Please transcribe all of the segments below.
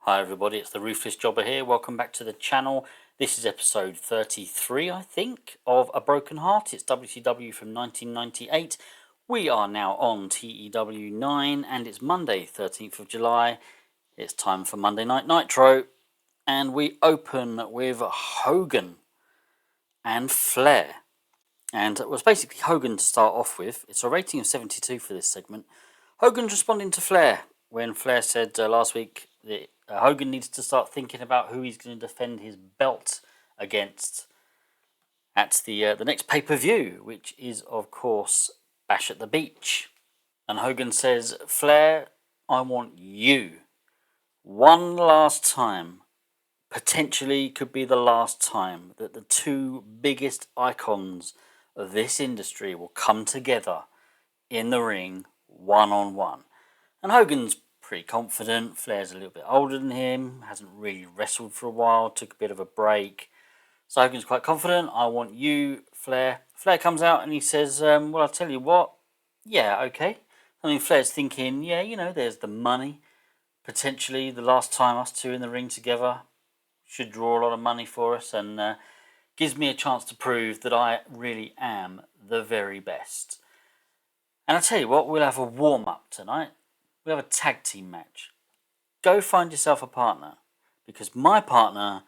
Hi everybody, it's the Ruthless Jobber here. Welcome back to the channel. This is episode 33, I think, of A Broken Heart. It's WCW from 1998. We are now on TEW 9 and it's Monday, 13th of July. It's time for Monday Night Nitro. And we open with Hogan and Flair. And it was basically Hogan to start off with. It's a rating of 72 for this segment. Hogan's responding to Flair when Flair said last week that Hogan needs to start thinking about who he's going to defend his belt against at the next pay-per-view, which is, of course, Bash at the Beach. And Hogan says, Flair, I want you. One last time, potentially could be the last time, that the two biggest icons of this industry will come together in the ring, one-on-one. And Hogan's pretty confident. Flair's a little bit older than him, hasn't really wrestled for a while, took a bit of a break. So Hogan's quite confident. I want you, Flair. Flair comes out and he says, well, I'll tell you what. Yeah, okay. I mean, Flair's thinking, yeah, you know, there's the money. Potentially the last time us two in the ring together should draw a lot of money for us and gives me a chance to prove that I really am the very best. And I tell you what, we'll have a warm-up tonight. We'll have a tag team match. Go find yourself a partner, because my partner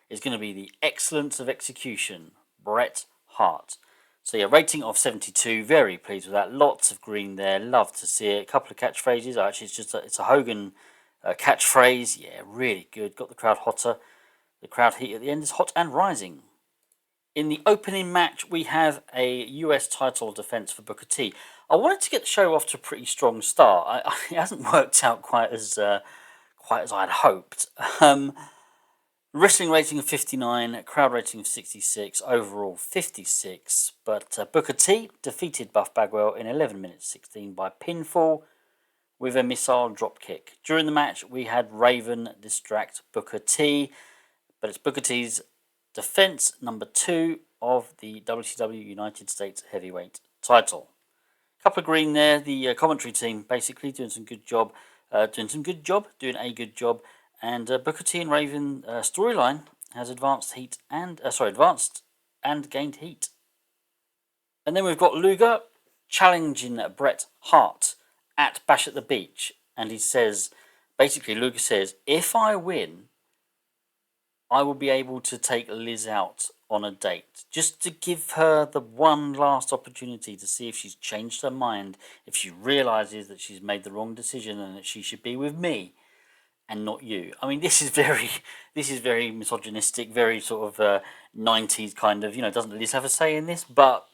is going to be the excellence of execution, Bret Hart. So yeah, rating of 72, very pleased with that. Lots of green there, love to see it. A couple of catchphrases, actually it's a Hogan catchphrase, yeah, really good. Got the crowd hotter. The crowd heat at the end is hot and rising. In the opening match, we have a US title defense for Booker T. I wanted to get the show off to a pretty strong start. It hasn't worked out quite as I'd hoped. Wrestling rating of 59, crowd rating of 66, overall 56. But Booker T defeated Buff Bagwell in 11 minutes 16 by pinfall with a missile dropkick. During the match, we had Raven distract Booker T, but it's Booker T's defense number 2 of the WCW United States Heavyweight title. Couple of green there. The commentary team basically doing a good job. And Booker T and Raven storyline has advanced and gained heat. And then we've got Luger challenging Bret Hart at Bash at the Beach, and he says, basically Luger says, if I win, I will be able to take Liz out on a date, just to give her the one last opportunity to see if she's changed her mind, if she realises that she's made the wrong decision and that she should be with me and not you. I mean, this is very misogynistic, very sort of 90s kind of, doesn't Liz have a say in this? But,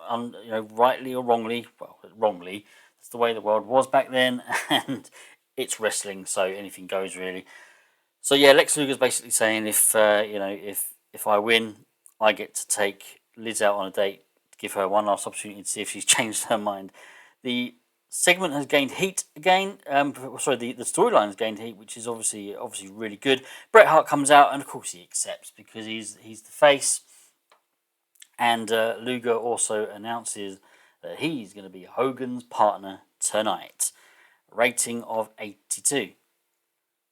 rightly or wrongly, well, wrongly, that's the way the world was back then, and it's wrestling, so anything goes, really. So yeah, Lex Luger's basically saying if I win, I get to take Liz out on a date to give her one last opportunity to see if she's changed her mind. The segment has gained heat again. The storyline has gained heat, which is obviously really good. Bret Hart comes out, and of course he accepts because he's the face. And Luger also announces that he's going to be Hogan's partner tonight. Rating of 82.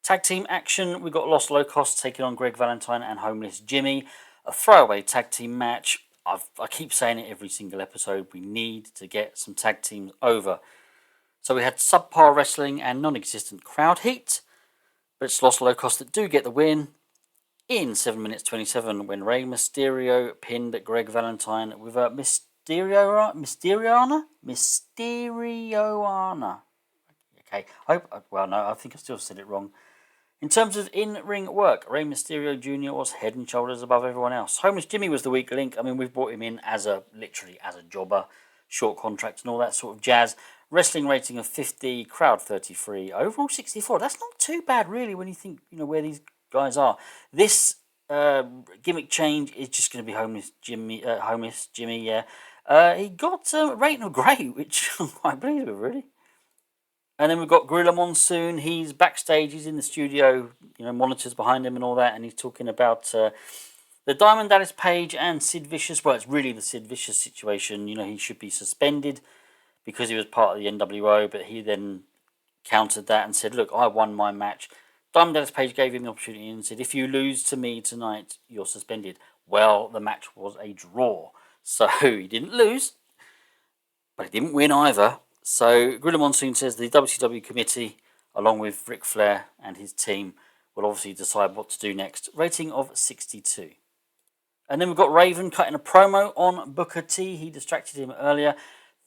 Tag team action, we've got Los Locos taking on Greg Valentine and Homeless Jimmy. A throwaway tag team match. I keep saying it every single episode. We need to get some tag teams over. So we had subpar wrestling and non-existent crowd heat. But it's Los Locos that do get the win in 7 minutes 27 when Rey Mysterio pinned Greg Valentine with a Mysterioana. Okay, I think I still said it wrong. In terms of in-ring work, Rey Mysterio Jr. was head and shoulders above everyone else. Homeless Jimmy was the weak link. I mean, we've brought him in literally as a jobber, short contract and all that sort of jazz. Wrestling rating of 50, crowd 33, overall 64. That's not too bad, really, when you think where these guys are. This gimmick change is just going to be Homeless Jimmy. He got a rating of great, which I'm quite pleased with, really. And then we've got Gorilla Monsoon. He's backstage. He's in the studio. Monitors behind him and all that. And he's talking about the Diamond Dallas Page and Sid Vicious. Well, it's really the Sid Vicious situation. He should be suspended because he was part of the NWO. But he then countered that and said, look, I won my match Diamond Dallas Page gave him the opportunity and said, if you lose to me tonight, you're suspended. Well, the match was a draw. So he didn't lose, but he didn't win either. So Gorilla Monsoon says the WCW committee, along with Ric Flair and his team, will obviously decide what to do next. Rating of 62. And then we've got Raven cutting a promo on Booker T. He distracted him earlier.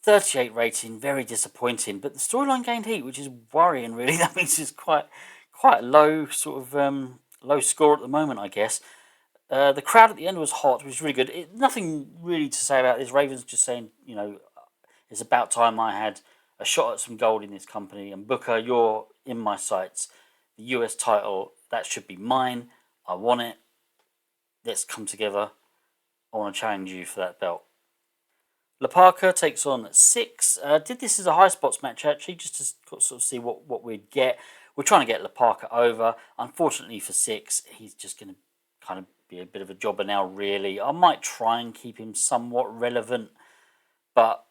38 rating, very disappointing. But the storyline gained heat, which is worrying, really. That means it's quite low, sort of low score at the moment, I guess. The crowd at the end was hot, which was really good. Nothing really to say about this. Raven's just saying, it's about time I had a shot at some gold in this company. And Booker, you're in my sights. The US title, that should be mine. I want it. Let's come together. I want to challenge you for that belt. La Parka takes on Six. Did this as a high spots match, actually, just to sort of see what we'd get. We're trying to get La Parka over. Unfortunately for Six, he's just going to kind of be a bit of a jobber now, really. I might try and keep him somewhat relevant, but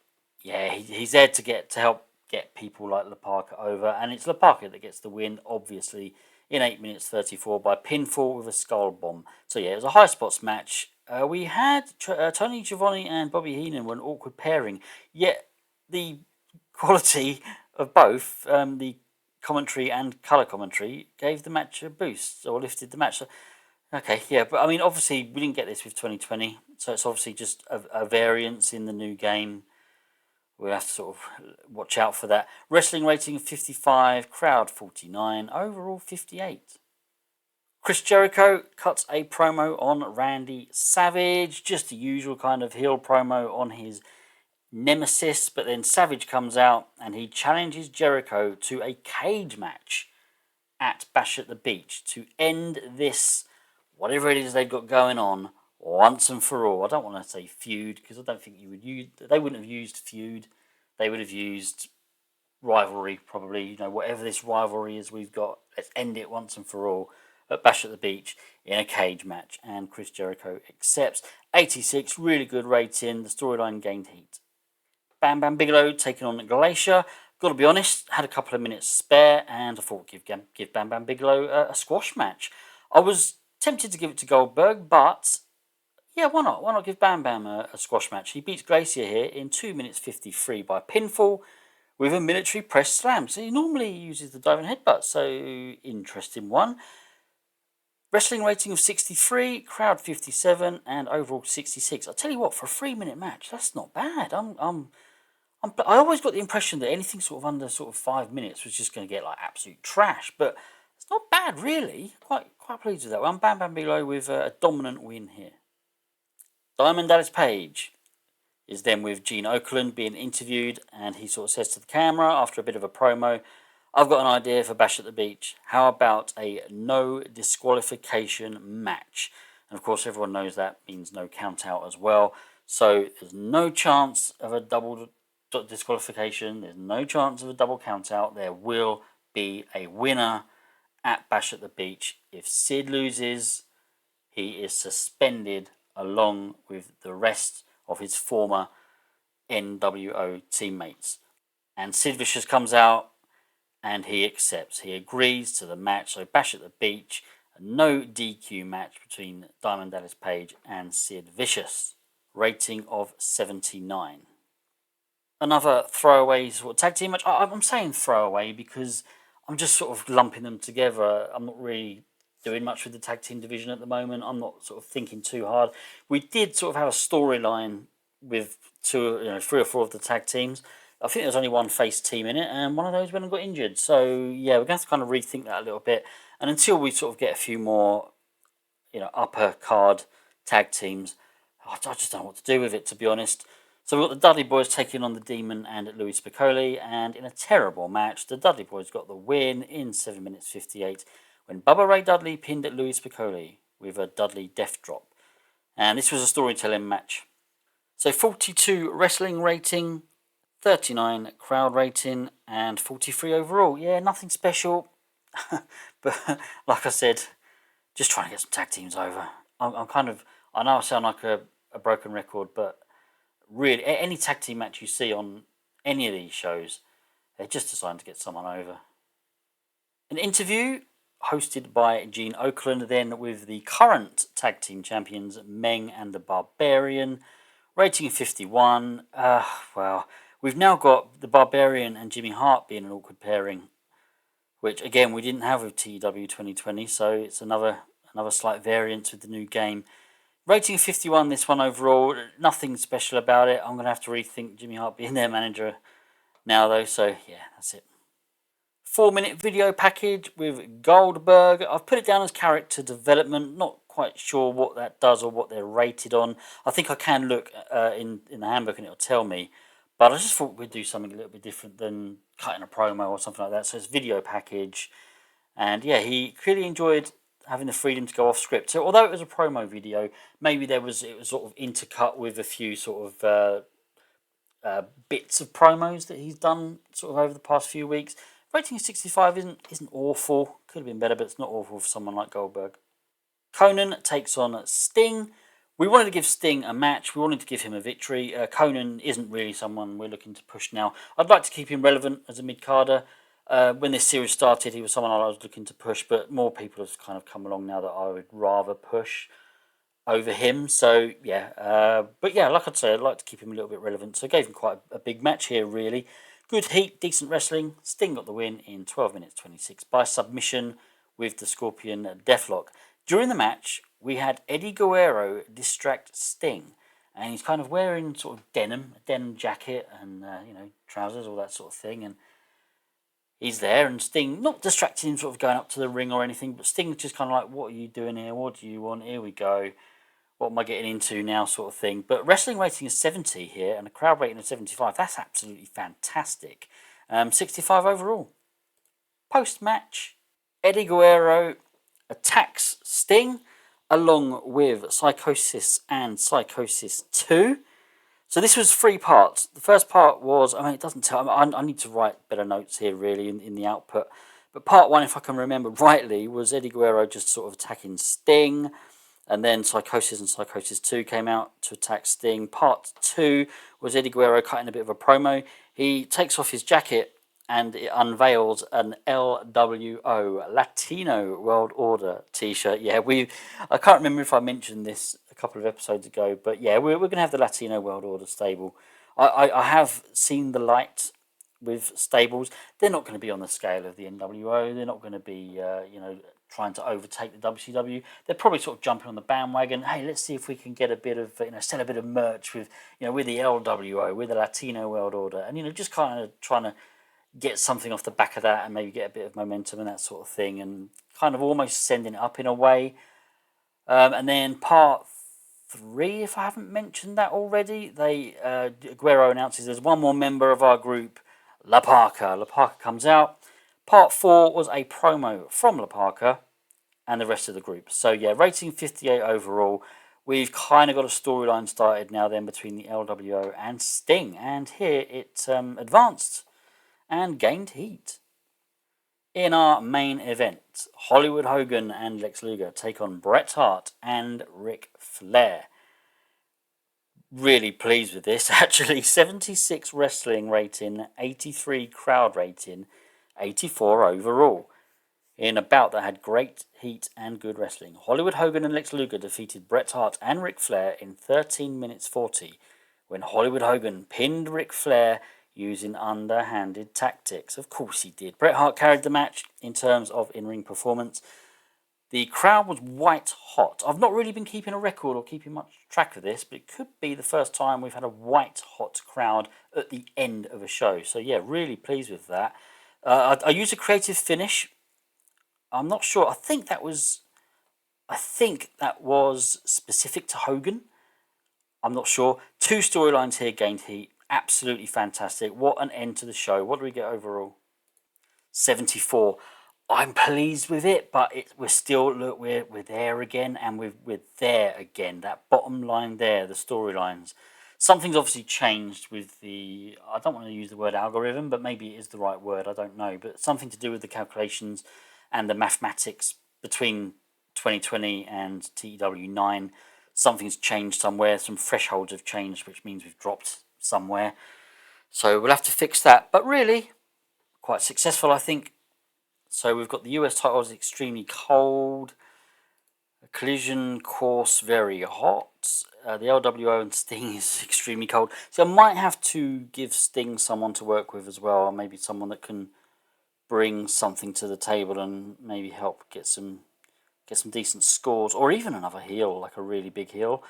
yeah, he's there to help get people like La Parka over, and it's La Parka that gets the win, obviously, in 8 minutes 34 by pinfall with a skull bomb. So yeah, it was a high spots match. We had Tony Schiavone and Bobby Heenan were an awkward pairing, yet the quality of both, the commentary and colour commentary, gave the match a boost, or lifted the match. So, okay, yeah, but I mean, obviously, we didn't get this with 2020, so it's obviously just a variance in the new game. We'll have to sort of watch out for that. Wrestling rating of 55, crowd 49, overall 58. Chris Jericho cuts a promo on Randy Savage, just the usual kind of heel promo on his nemesis, but then Savage comes out and he challenges Jericho to a cage match at Bash at the Beach to end this, whatever it is they've got going on, once and for all. I don't want to say feud, because I don't think they wouldn't have used feud. They would have used rivalry, probably. Whatever this rivalry is we've got, let's end it once and for all at Bash at the Beach in a cage match. And Chris Jericho accepts. 86, really good rating. The storyline gained heat. Bam Bam Bigelow taking on Glacier. Got to be honest, had a couple of minutes spare, and I thought give Bam Bam Bigelow a squash match. I was tempted to give it to Goldberg, but yeah, why not? Why not give Bam Bam a squash match? He beats Glacier here in 2 minutes 53 by pinfall with a military press slam. So he normally uses the diving headbutt, so interesting one. Wrestling rating of 63, crowd 57, and overall 66. I'll tell you what, for a 3-minute match, that's not bad. I always got the impression that anything sort of under sort of 5 minutes was just going to get like absolute trash, but it's not bad really. Quite pleased with that one. Bam Bam Bigelow with a dominant win here. Diamond Dallas Page is then with Gene Okerlund being interviewed, and he sort of says to the camera after a bit of a promo, I've got an idea for Bash at the Beach. How about a no disqualification match? And of course everyone knows that means no count out as well. So there's no chance of a double disqualification. There's no chance of a double count out. There will be a winner at Bash at the Beach. If Sid loses, he is suspended along with the rest of his former NWO teammates. And Sid Vicious comes out and he accepts. He agrees to the match. So Bash at the Beach, a no DQ match between Diamond Dallas Page and Sid Vicious. Rating of 79. Another throwaway sort of tag team match. I'm saying throwaway because I'm just sort of lumping them together. I'm not really doing much with the tag team division at the moment. I'm not sort of thinking too hard. We did sort of have a storyline with 3 or 4 of the tag teams. I think there's only one face team in it, and one of those went and got injured. So yeah, we're going to have to kind of rethink that a little bit. And until we sort of get a few more, upper card tag teams, I just don't know what to do with it, to be honest. So we've got the Dudley Boys taking on the Demon and Louis Spiccoli, and in a terrible match, the Dudley Boys got the win in 7 minutes 58 when Bubba Ray Dudley pinned Louis Spiccoli with a Dudley death drop. And this was a storytelling match. So 42 wrestling rating, 39 crowd rating, and 43 overall. Yeah, nothing special. But like I said, just trying to get some tag teams over. I know I sound like a broken record, but really, any tag team match you see on any of these shows, they're just designed to get someone over. An interview, hosted by Gene Okerlund, then with the current tag team champions Meng and the Barbarian. Rating of 51. Well, we've now got the Barbarian and Jimmy Hart being an awkward pairing, which again we didn't have with TEW 2020, so it's another slight variance with the new game. Rating of 51, this one overall. Nothing special about it. I'm going to have to rethink Jimmy Hart being their manager now, though, so yeah, that's it. 4-minute video package with Goldberg. I've put it down as character development. Not quite sure what that does or what they're rated on. I think I can look in the handbook and it'll tell me. But I just thought we'd do something a little bit different than cutting a promo or something like that. So it's video package. And yeah, he clearly enjoyed having the freedom to go off script. So although it was a promo video, maybe it was sort of intercut with a few sort of bits of promos that he's done sort of over the past few weeks. Rating of 65 isn't awful. Could have been better, but it's not awful for someone like Goldberg. Conan takes on Sting. We wanted to give Sting a match. We wanted to give him a victory. Conan isn't really someone we're looking to push now. I'd like to keep him relevant as a mid-carder. When this series started, he was someone I was looking to push, but more people have kind of come along now that I would rather push over him. So, yeah. But, yeah, like I'd say, I'd like to keep him a little bit relevant. So I gave him quite a big match here, really. Good heat, decent wrestling. Sting got the win in 12 minutes 26 by submission with the Scorpion Deathlock. During the match, we had Eddie Guerrero distract Sting. And he's kind of wearing sort of a denim jacket and, trousers, all that sort of thing. And he's there, and Sting, not distracting him, sort of going up to the ring or anything, but Sting's just kind of like, what are you doing here? What do you want? Here we go. What am I getting into now, sort of thing. But wrestling rating is 70 here, and a crowd rating of 75. That's absolutely fantastic. 65 overall. Post-match, Eddie Guerrero attacks Sting, along with Psychosis and Psychosis 2. So this was 3 parts. The first part was, it doesn't tell, I need to write better notes here, really, in the output. But part 1, if I can remember rightly, was Eddie Guerrero just sort of attacking Sting. And then Psychosis and Psychosis 2 came out to attack Sting. Part 2 was Eddie Guerrero cutting a bit of a promo. He takes off his jacket and it unveils an LWO, Latino World Order t-shirt. Yeah, I can't remember if I mentioned this a couple of episodes ago, but yeah, we're going to have the Latino World Order stable. I have seen the light with stables. They're not going to be on the scale of the NWO. They're not going to be, trying to overtake the WCW. They're probably sort of jumping on the bandwagon. Hey, let's see if we can get a bit of, sell a bit of merch with, with the LWO, with the Latino World Order, and just kind of trying to get something off the back of that and maybe get a bit of momentum and that sort of thing, and kind of almost sending it up in a way. And then part 3, if I haven't mentioned that already, Guerrero announces there's one more member of our group, La Parka. La Parka comes out. Part 4 was a promo from La Parka and the rest of the group. So yeah, rating 58 overall. We've kind of got a storyline started now then between the LWO and Sting. And here it advanced and gained heat. In our main event, Hollywood Hogan and Lex Luger take on Bret Hart and Ric Flair. Really pleased with this, actually. 76 wrestling rating, 83 crowd rating, 84 overall. In a bout that had great heat and good wrestling, Hollywood Hogan and Lex Luger defeated Bret Hart and Ric Flair in 13 minutes 40, when Hollywood Hogan pinned Ric Flair using underhanded tactics. Of course he did. Bret Hart carried the match in terms of in-ring performance. The crowd was white hot. I've not really been keeping a record or keeping much track of this, but it could be the first time we've had a white hot crowd at the end of a show. So yeah, really pleased with that. I used a creative finish. I'm not sure. I think that was specific to Hogan. I'm not sure. 2 storylines here gained heat. Absolutely fantastic. What an end to the show. What do we get overall? 74. I'm pleased with it, but we're still, look, we're there again, and we're there again. That bottom line there, the storylines. Something's obviously changed with the, I don't want to use the word algorithm, but maybe it is the right word, I don't know. But something to do with the calculations and the mathematics between 2020 and TEW 9. Something's changed somewhere. Some thresholds have changed, which means we've dropped somewhere. So we'll have to fix that. But really, quite successful, I think. So we've got the US title is extremely cold. Collision course very hot. The LWO and Sting is extremely cold. So I might have to give Sting someone to work with as well, or maybe someone that can bring something to the table and maybe help get some decent scores, or even another heel, like a really big heel.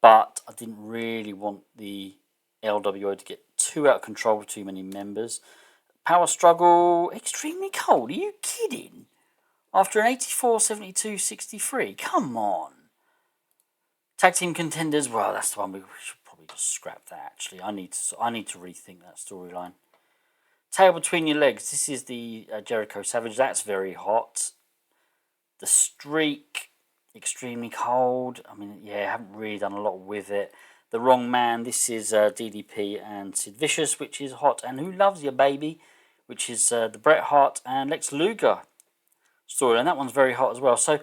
But I didn't really want the LWO to get too out of control with too many members. Power struggle, extremely cold. Are you kidding? After an 84, 72, 63, come on. Tag team contenders, well, that's the one we should probably just scrap that. Actually, I need to rethink that storyline. Tail between your legs. This is the Jericho Savage. That's very hot. The streak, extremely cold. I mean, yeah, I haven't really done a lot with it. The Wrong Man. This is DDP and Sid Vicious, which is hot. And Who Loves You, Baby, which is the Bret Hart and Lex Luger storyline. That one's very hot as well. So,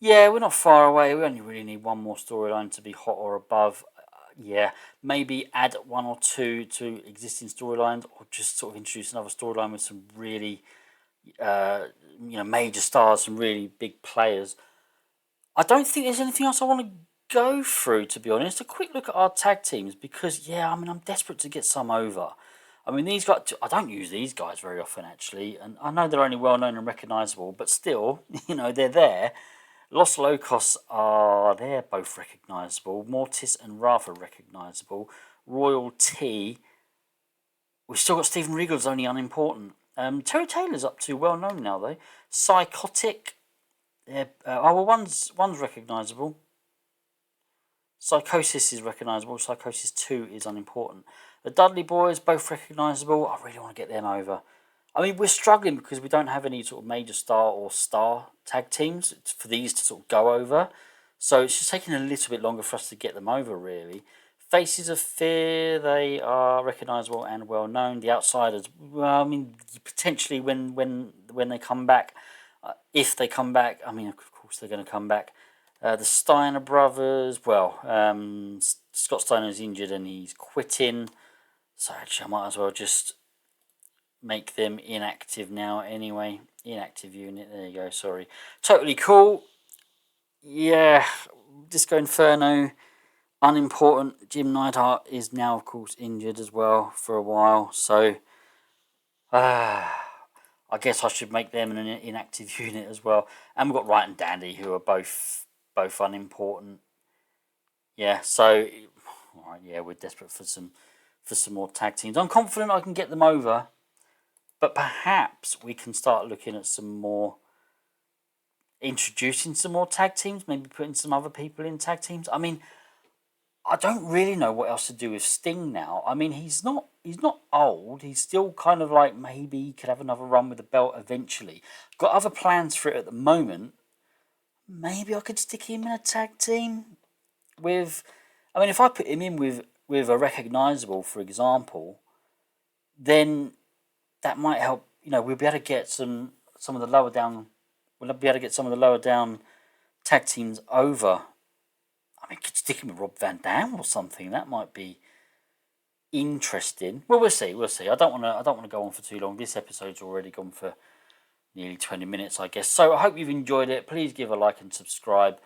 yeah, we're not far away. We only really need one more storyline to be hot or above. Yeah, maybe add one or two to existing storylines, or just sort of introduce another storyline with some really, major stars, some really big players. I don't think there's anything else I want to go through, to be honest. A quick look at our tag teams, because, yeah, I mean, I'm desperate to get some over. I mean, these guys, I don't use these guys very often, actually, and I know they're only well-known and recognisable, but still, they're there. Los Locos they're both recognisable. Mortis and Rafa recognisable. Royal T, we've still got Stephen Regal's only unimportant. Terry Taylor's up to well-known now, though. Psychotic, one's recognisable. Psychosis is recognisable. Psychosis 2 is unimportant. The Dudley Boys, both recognisable. I really want to get them over. I mean, we're struggling because we don't have any sort of major star or star tag teams for these to sort of go over. So it's just taking a little bit longer for us to get them over, really. Faces of Fear, they are recognisable and well known. The Outsiders, well, I mean, potentially when they come back, if they come back, I mean, of course they're going to come back. The Steiner brothers, well, Scott Steiner's injured and he's quitting. So actually I might as well just make them inactive now anyway. Inactive unit, there you go, sorry. Totally Cool. Yeah, Disco Inferno, unimportant. Jim Neidhart is now, of course, injured as well for a while. So, I guess I should make them an inactive unit as well. And we've got Wright and Dandy, who are both unimportant. Yeah, so yeah, we're desperate for some more tag teams. I'm confident I can get them over, but perhaps we can start looking at introducing some more tag teams, maybe putting some other people in tag teams. I mean, I don't really know what else to do with Sting now. I mean, he's not old. He's still kind of like, maybe he could have another run with the belt eventually. Got other plans for it at the moment. Maybe I could stick him in a tag team with. I mean, if I put him in with a recognisable, for example, then that might help. We'll be able to get some of the lower down. We'll be able to get some of the lower down tag teams over. I mean, could stick him with Rob Van Dam or something. That might be interesting. Well, we'll see. I don't want to go on for too long. This episode's already gone for nearly 20 minutes, I guess. So I hope you've enjoyed it. Please give a like and subscribe.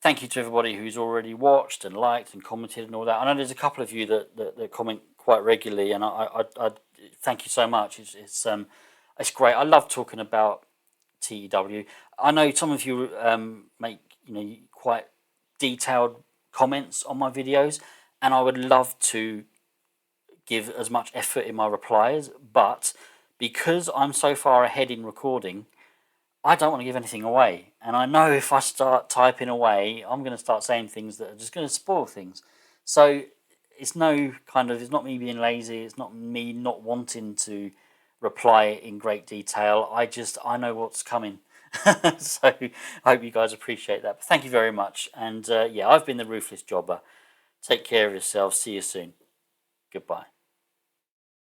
Thank you to everybody who's already watched and liked and commented and all that. I know there's a couple of you that comment quite regularly, and I thank you so much. It's great. I love talking about TEW. I know some of you make quite detailed comments on my videos, and I would love to give as much effort in my replies, but because I'm so far ahead in recording, I don't want to give anything away. And I know if I start typing away, I'm going to start saying things that are just going to spoil things. So it's not me being lazy, it's not me not wanting to reply in great detail. I know what's coming. So I hope you guys appreciate that. But thank you very much. And yeah, I've been the Ruthless Jobber. Take care of yourselves. See you soon. Goodbye.